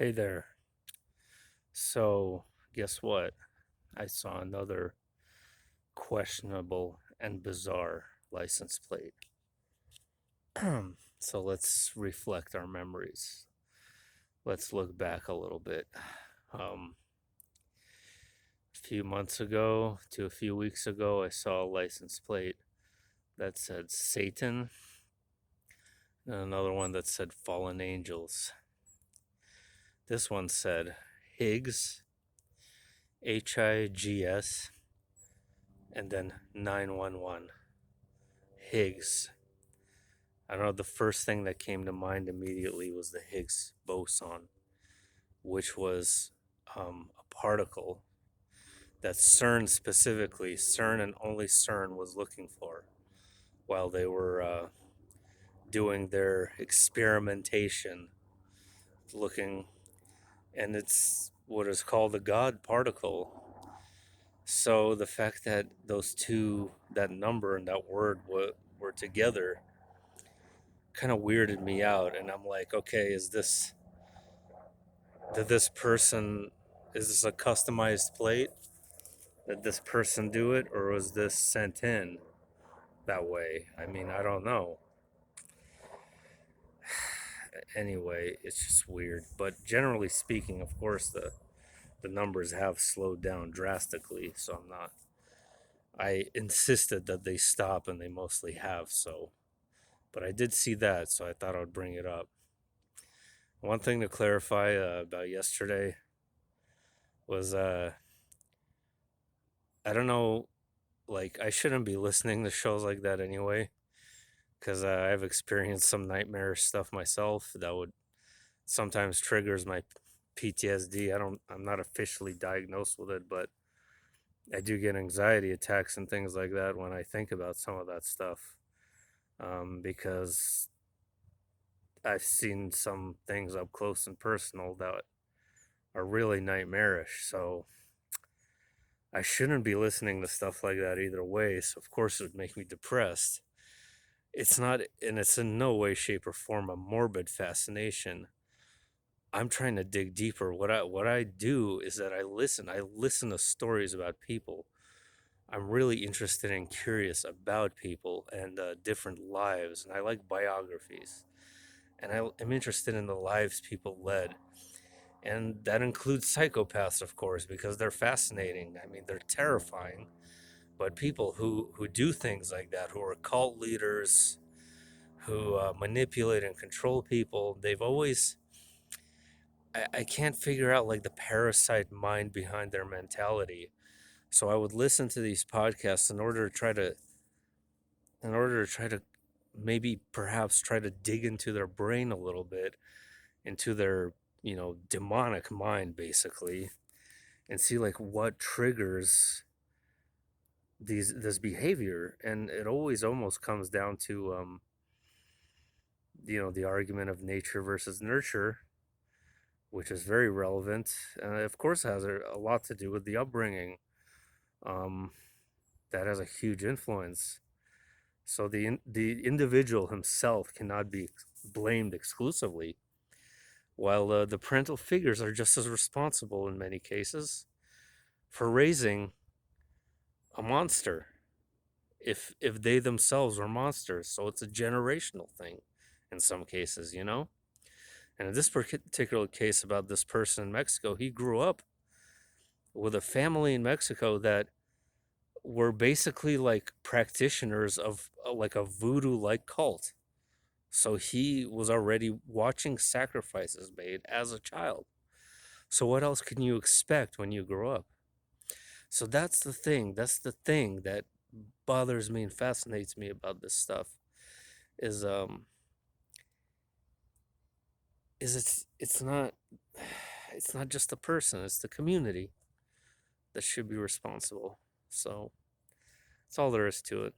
Hey there. So, guess what? I saw another questionable and bizarre license plate. So, let's reflect our memories. Let's look back a little bit. A few months ago to a few weeks ago, I saw a license plate that said Satan and another one that said Fallen Angels. This one said Higgs, Higs, and then 911. Higgs. I don't know, the first thing that came to mind immediately was the Higgs boson, which was a particle that CERN and only CERN was looking for while they were doing their experimentation, looking, and it's what is called the God particle. So the fact that those two, that number and that word were together, kind of weirded me out. And I'm like, okay, did this person, is this a customized plate? Did this person do it, or was this sent in that way? I mean, I don't know. Anyway, it's just weird. But generally speaking, of course, the numbers have slowed down drastically. So I insisted that they stop, and they mostly have. So, but I did see that, so I thought I would bring it up. One thing to clarify about yesterday was I don't know, like, I shouldn't be listening to shows like that anyway, because I've experienced some nightmarish stuff myself that would sometimes triggers my PTSD. I'm not officially diagnosed with it, but I do get anxiety attacks and things like that when I think about some of that stuff, because I've seen some things up close and personal that are really nightmarish. So I shouldn't be listening to stuff like that either way. So of course it would make me depressed. It's not, and it's in no way, shape, or form a morbid fascination. I'm trying to dig deeper. What I do is that I listen. I listen to stories about people. I'm really interested and curious about people and different lives, and I like biographies. And I'm interested in the lives people led, and that includes psychopaths, of course, because they're fascinating. I mean, they're terrifying. But people who do things like that, who are cult leaders, who manipulate and control people, they've always, I can't figure out like the parasite mind behind their mentality. So I would listen to these podcasts in order to try to maybe perhaps try to dig into their brain a little bit, into their, demonic mind basically, and see like what triggers this behavior. And it always almost comes down to the argument of nature versus nurture, which is very relevant. Of course, has a lot to do with the upbringing. Um, that has a huge influence. So the individual himself cannot be blamed exclusively, while the parental figures are just as responsible in many cases for raising a monster, if they themselves were monsters. So it's a generational thing in some cases. And in this particular case about this person in Mexico, he grew up with a family in Mexico that were basically like practitioners of like a voodoo like cult. So he was already watching sacrifices made as a child. So what else can you expect when you grow up? So that's the thing. That's the thing that bothers me and fascinates me about this stuff is it's not it's not just the person, it's the community that should be responsible. So that's all there is to it.